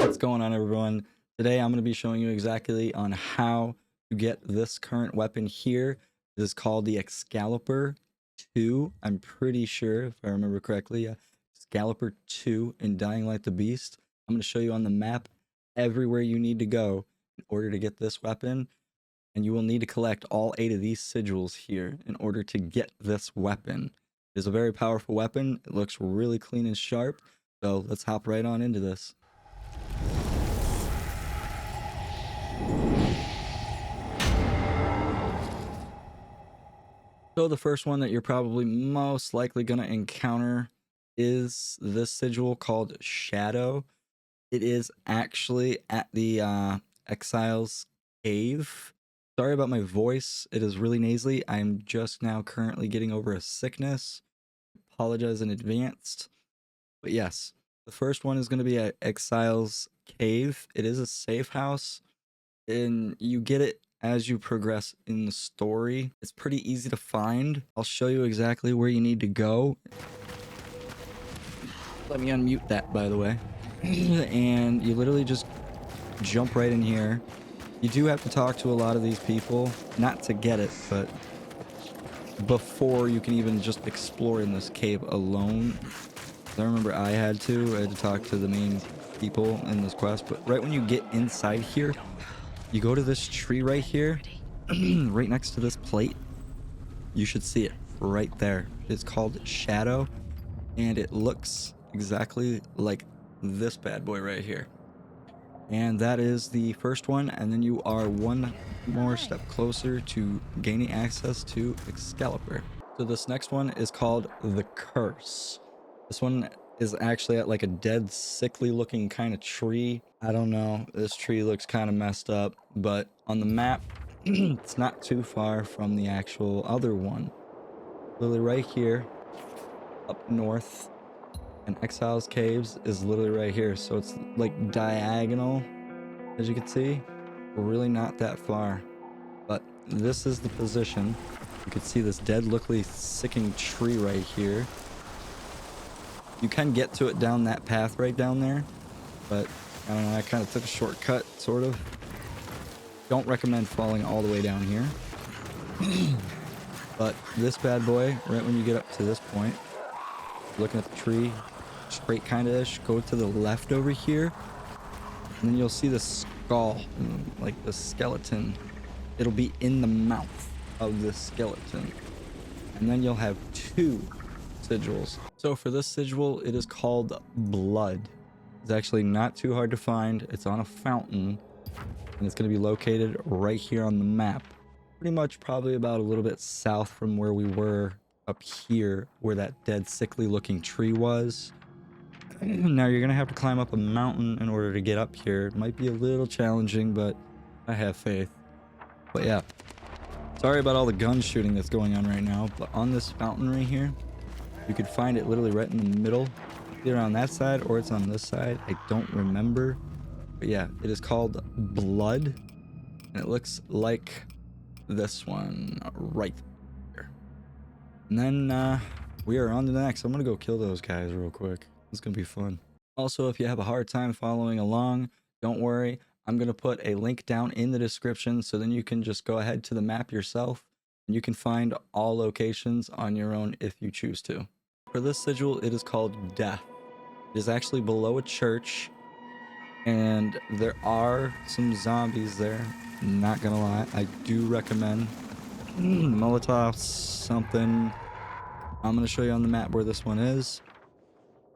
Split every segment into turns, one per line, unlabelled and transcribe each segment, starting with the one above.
What's going on, everyone? Today I'm going to be showing you exactly on how to get this current weapon here. It is called the Excalibur 2. I'm pretty sure, if I remember correctly, Excalibur 2 in Dying Light the Beast. I'm going to show you on the map everywhere you need to go in order to get this weapon. And you will need to collect all 8 of these sigils here in order to get this weapon. It is a very powerful weapon. It looks really clean and sharp. So let's hop right on into this. So the first one that you're probably most likely going to encounter is this sigil called Shadow. It is actually at the Exiles Cave. Sorry about my voice. It is really nasally. I'm just now currently getting over a sickness. Apologize in advance. But yes, the first one is going to be at Exiles Cave. It is a safe house, and you get it as you progress in the story. It's pretty easy to find. I'll show you exactly where you need to go. Let me unmute that, by the way. And you literally just jump right in here. You do have to talk to a lot of these people, not to get it, but before you can even just explore in this cave alone. I remember I had to talk to the main people in this quest, but right when you get inside here, you go to this tree right here, right next to this plate. You should see it right there. It's called Shadow, and it looks exactly like this bad boy right here. And that is the first one, and then you are one more step closer to gaining access to Excalibur. So this next one is called the Curse. This one is actually at like a dead, sickly looking kind of tree. I don't know, this tree looks kind of messed up, but on the map it's not too far from the actual other one. Literally right here up north, and Exiles Caves is literally right here, so it's like diagonal, as you can see. We're really not that far, but this is the position. You can see this dead, lookly, sicking tree right here. You can get to it down that path right down there, but I don't know, I kind of took a shortcut, sort of. Don't recommend falling all the way down here. But this bad boy, right when you get up to this point, looking at the tree, straight kind of ish, go to the left over here, and then you'll see the skull, like the skeleton. It'll be in the mouth of the skeleton, and then you'll have 2 sigils. So for this sigil, it is called Blood. It's actually not too hard to find. It's on a fountain, and it's going to be located right here on the map, pretty much probably about a little bit south from where we were up here, where that dead, sickly looking tree was. Now you're gonna have to climb up a mountain in order to get up here. It might be a little challenging, but I have faith. But yeah, sorry about all the gun shooting that's going on right now, but on this fountain right here, you could find it literally right in the middle, either on that side or it's on this side. I don't remember, but yeah, it is called Blood, and it looks like this one right there. And then we are on to the next. I'm gonna go kill those guys real quick. It's gonna be fun. Also, if you have a hard time following along, don't worry. I'm gonna put a link down in the description, so then you can just go ahead to the map yourself, and you can find all locations on your own if you choose to. For this sigil, it is called Death. It is actually below a church, and there are some zombies there. Not gonna lie, I do recommend Molotov something. I'm gonna show you on the map where this one is.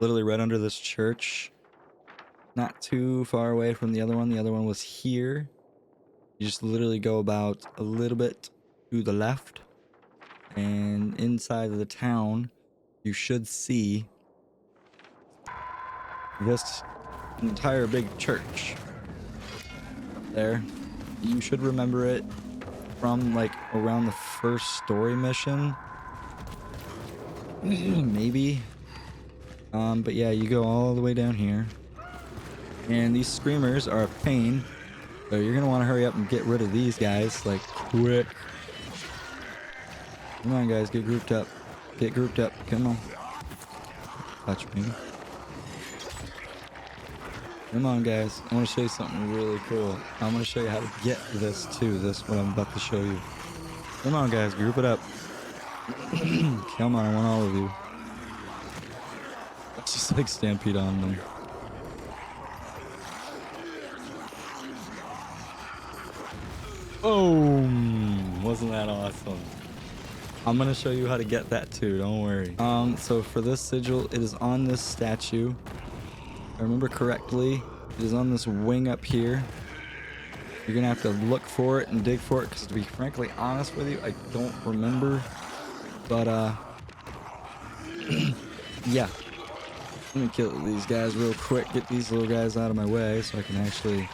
Literally right under this church. Not too far away from the other one. The other one was here. You just literally go about a little bit to the left, and inside of the town you should see this entire big church up there. You should remember it from like around the first story mission. Maybe. But yeah, you go all the way down here, and these screamers are a pain, so you're gonna want to hurry up and get rid of these guys like quick. Come on, guys, get grouped up. Get grouped up. Come on. Touch me. Come on, guys. I want to show you something really cool. I'm going to show you how to get this too. This what I'm about to show you. Come on, guys. Group it up. Come on. I want all of you. Let's just like stampede on them. Boom! Wasn't that awesome? I'm going to show you how to get that too. Don't worry. So for this sigil, it is on this statue. If I remember correctly, it is on this wing up here. You're gonna have to look for it and dig for it, because to be frankly honest with you, I don't remember. But yeah. Let me kill these guys real quick, get these little guys out of my way so I can actually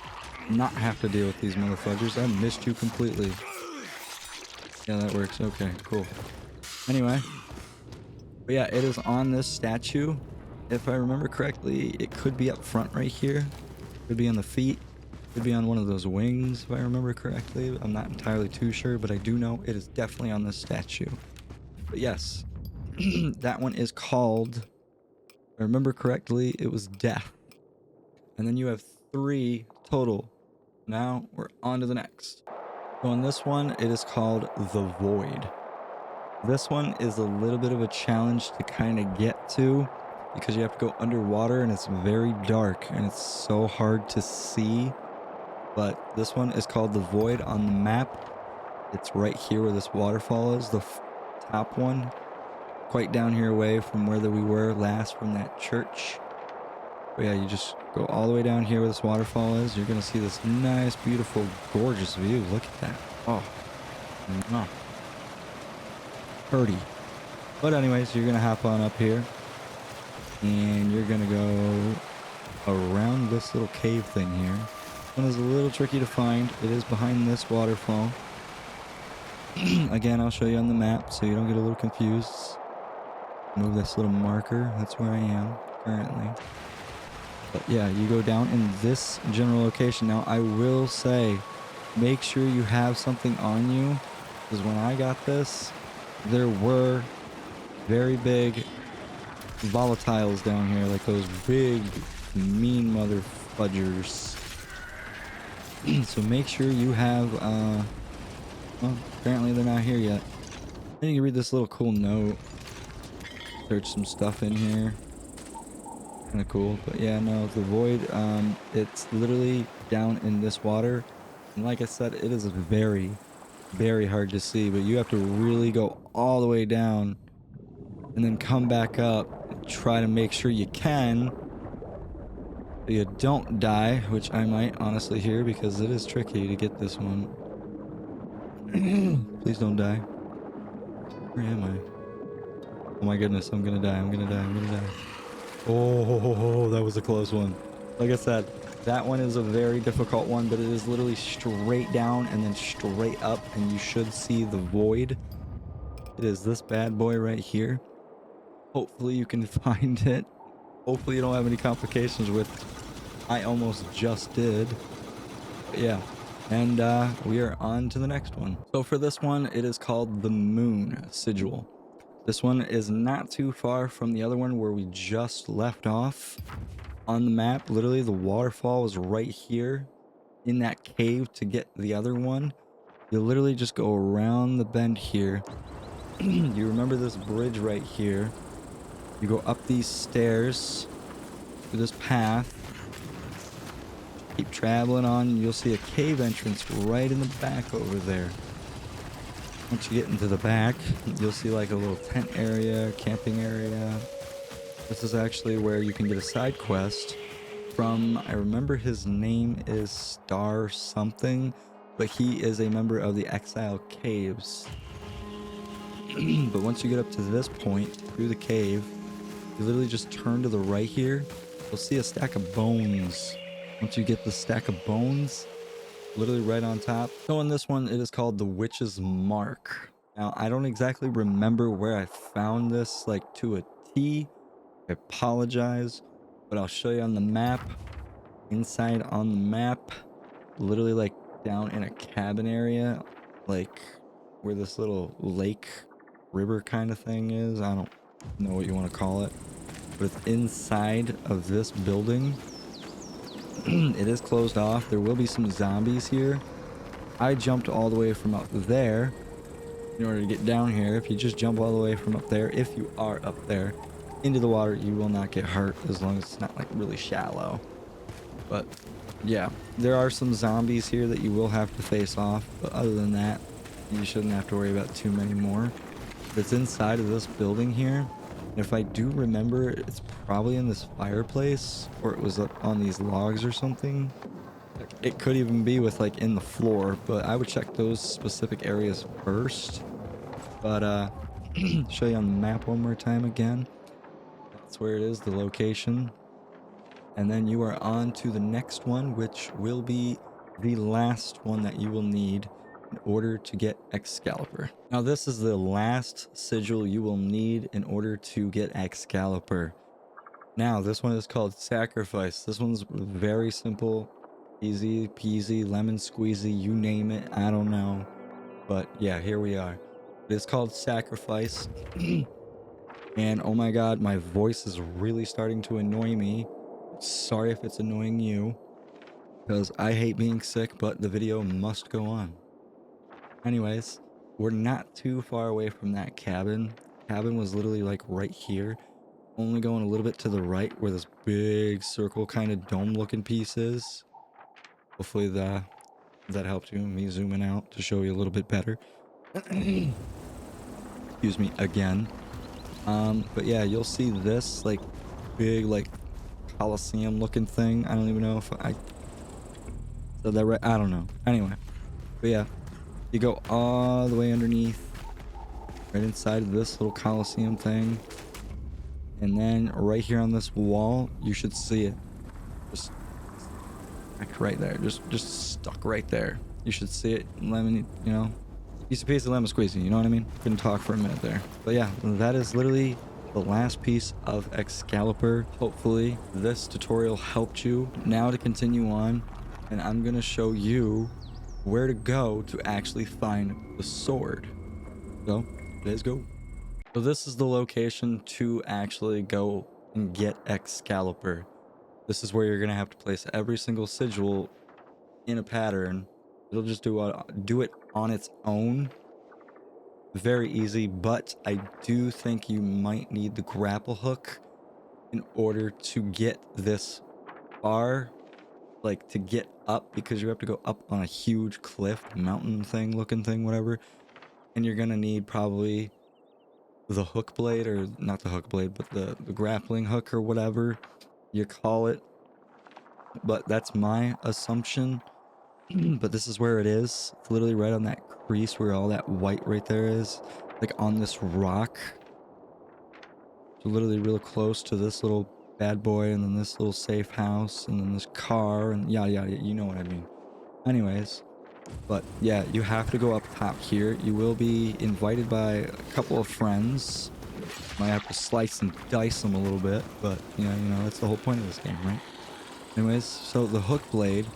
not have to deal with these motherfuckers. I missed you completely. Yeah, that works. Okay, cool. Anyway. But yeah, it is on this statue. If I remember correctly, it could be up front right here. Could be on the feet. Could be on one of those wings, if I remember correctly. I'm not entirely too sure, but I do know it is definitely on this statue. But yes, that one is called, if I remember correctly, it was Death. And then you have 3 total. Now we're on to the next. So on this one, it is called the Void. This one is a little bit of a challenge to kind of get to, because you have to go underwater and it's very dark and it's so hard to see. But this one is called the Void on the map. It's right here where this waterfall is, the top one, quite down here away from where we were last from that church. But yeah, you just go all the way down here where this waterfall is. You're gonna see this nice, beautiful, gorgeous view. Look at that. Oh, pretty. But anyways, you're gonna hop on up here and you're gonna go around this little cave thing here. This one is a little tricky to find. It is behind this waterfall. Again, I'll show you on the map so you don't get a little confused. Move this little marker. That's where I am currently. But yeah, you go down in this general location. Now, I will say, make sure you have something on you, because when I got this, there were very big volatiles down here, like those big, mean mother fudgers. So make sure you have, well, apparently they're not here yet. Then you can read this little cool note. Search some stuff in here. Kind of cool. But yeah, no, the Void, it's literally down in this water. And like I said, it is very, very hard to see. But you have to really go all the way down and then come back up and try to make sure you can, so you don't die, which I might honestly here, because it is tricky to get this one. Please don't die. Where am I? Oh my goodness, I'm gonna die, I'm gonna die, I'm gonna die. Oh, that was a close one. Like I said, that one is a very difficult one, but it is literally straight down and then straight up, and you should see the Void. It is this bad boy right here. Hopefully you can find it. Hopefully you don't have any complications with it. I almost just did. But yeah. And we are on to the next one. So for this one, it is called the Moon Sigil. This one is not too far from the other one where we just left off on the map. Literally, the waterfall is right here in that cave to get the other one. You literally just go around the bend here. You remember this bridge right here. You go up these stairs through this path. Keep traveling on. You'll see a cave entrance right in the back over there. Once you get into the back, you'll see like a little tent area, camping area. This is actually where you can get a side quest from, I remember his name is Star something, but he is a member of the Exile Caves. But once you get up to this point through the cave, you literally just turn to the right here. You'll see a stack of bones. Once you get the stack of bones, literally right on top. So in this one, it is called the Witch's Mark. Now, I don't exactly remember where I found this, like to a T. I apologize, but I'll show you on the map. Inside on the map, literally like down in a cabin area, like where this little lake river kind of thing is. I don't know what you want to call it, but it's inside of this building. It is closed off. There will be some zombies here. I jumped all the way from up there in order to get down here. If you just jump all the way from up there, if you are up there into the water, you will not get hurt as long as it's not like really shallow. But yeah, there are some zombies here that you will have to face off, but other than that, you shouldn't have to worry about too many more. It's inside of this building here. If I do remember, it's probably in this fireplace, or it was up on these logs or something. It could even be with like in the floor, but I would check those specific areas first. But show you on the map one more time again. That's where it is, the location. And then you are on to the next one, which will be the last one that you will need in order to get Excalibur. Now this is the last sigil you will need in order to get Excalibur. Now this one is called Sacrifice. This one's very simple, easy peasy, lemon squeezy, you name it, I don't know. But yeah, here we are. It's called Sacrifice. And oh my god, my voice is really starting to annoy me. Sorry if it's annoying you, because I hate being sick, but the video must go on. Anyways, we're not too far away from that cabin. Cabin was literally like right here, only going a little bit to the right where this big circle kind of dome looking piece is. Hopefully that helped you, me zooming out to show you a little bit better. Excuse me again. But yeah, you'll see this like big like Coliseum looking thing. I don't even know if I said that right. I don't know. Anyway, but yeah, you go all the way underneath, right inside of this little Coliseum thing, and then right here on this wall, you should see it. Just right there. Just stuck right there. You should see it. Lemon, you know, piece of lemon squeezy. You know what I mean? Couldn't talk for a minute there. But yeah, that is literally the last piece of Excalibur. Hopefully this tutorial helped you. Now to continue on, and I'm gonna show you where to go to actually find the sword. So let's go. So this is the location to actually go and get Excalibur. This is where you're gonna have to place every single sigil in a pattern. It'll just do it on its own. Very easy, but I do think you might need the grapple hook in order to get this far, like to get up, because you have to go up on a huge cliff, mountain thing, looking thing, whatever. And you're gonna need probably the hook blade, or not the hook blade, but the grappling hook or whatever you call it. But that's my assumption. But this is where it is. It's literally right on that crease where all that white right there is, like on this rock. So literally real close to this little bad boy, and then this little safe house, and then this car, and yada yada, you know what I mean. Anyways, but yeah, you have to go up top here. You will be invited by a couple of friends. Might have to slice and dice them a little bit, but yeah, you know, that's the whole point of this game, right? Anyways, so the hook blade,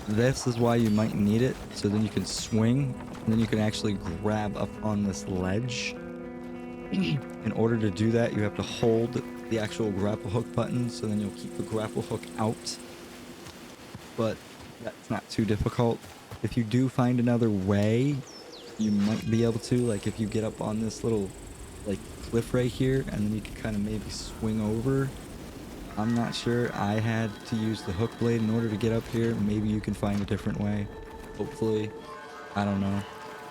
this is why you might need it, so then you can swing, and then you can actually grab up on this ledge. In order to do that, you have to hold the actual grapple hook button, so then you'll keep the grapple hook out. But that's not too difficult. If you do find another way, you might be able to, like if you get up on this little like cliff right here, and then you can kind of maybe swing over. I'm not sure. I had to use the hook blade in order to get up here. Maybe you can find a different way. Hopefully. I don't know.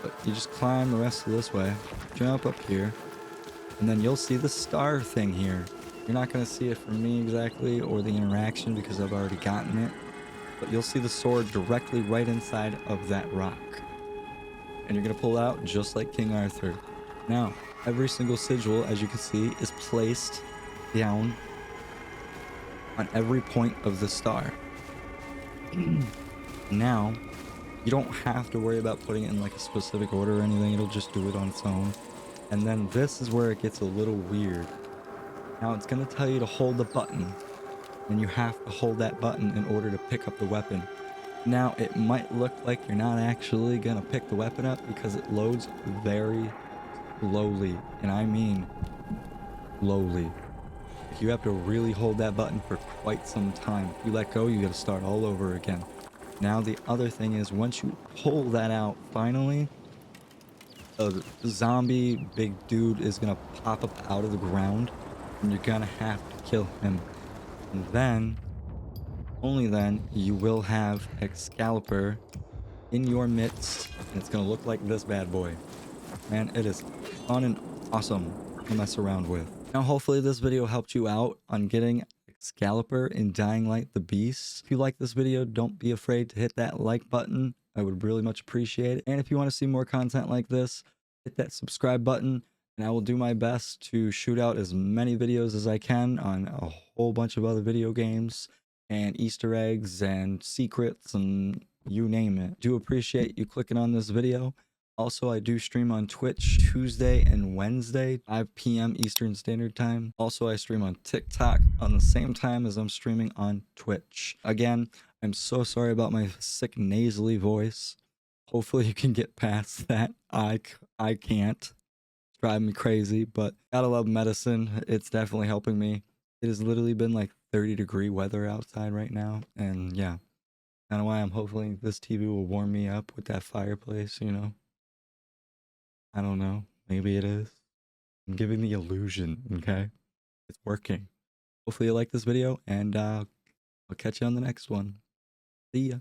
But you just climb the rest of this way. Jump up here. And then you'll see the star thing here. You're not going to see it from me exactly, or the interaction, because I've already gotten it. But you'll see the sword directly right inside of that rock. And you're going to pull it out just like King Arthur. Now, every single sigil, as you can see, is placed down on every point of the star. Now, you don't have to worry about putting it in like a specific order or anything. It'll just do it on its own. And then this is where it gets a little weird. Now it's going to tell you to hold the button, and you have to hold that button in order to pick up the weapon. Now it might look like you're not actually going to pick the weapon up because it loads very slowly, and I mean slowly. You have to really hold that button for quite some time. If you let go, you got to start all over again. Now, the other thing is once you pull that out, finally, a zombie big dude is going to pop up out of the ground and you're going to have to kill him. And then, only then, you will have Excalibur in your midst. And it's going to look like this bad boy. Man, it is fun and awesome to mess around with. Now, hopefully this video helped you out on getting Excalibur in Dying Light the Beast. If you like this video, don't be afraid to hit that like button. I would really much appreciate it. And if you want to see more content like this, hit that subscribe button. And I will do my best to shoot out as many videos as I can on a whole bunch of other video games and Easter eggs and secrets and you name it. Do appreciate you clicking on this video. Also, I do stream on Twitch Tuesday and Wednesday, 5 p.m. Eastern Standard Time. Also, I stream on TikTok on the same time as I'm streaming on Twitch. Again, I'm so sorry about my sick nasally voice. Hopefully you can get past that. I can't. It's driving me crazy, but gotta love medicine. It's definitely helping me. It has literally been like 30-degree weather outside right now. And yeah, kind of why I'm hoping this TV will warm me up with that fireplace, you know? I don't know. Maybe it is. I'm giving the illusion, okay? It's working. Hopefully you like this video, and I'll catch you on the next one. See ya.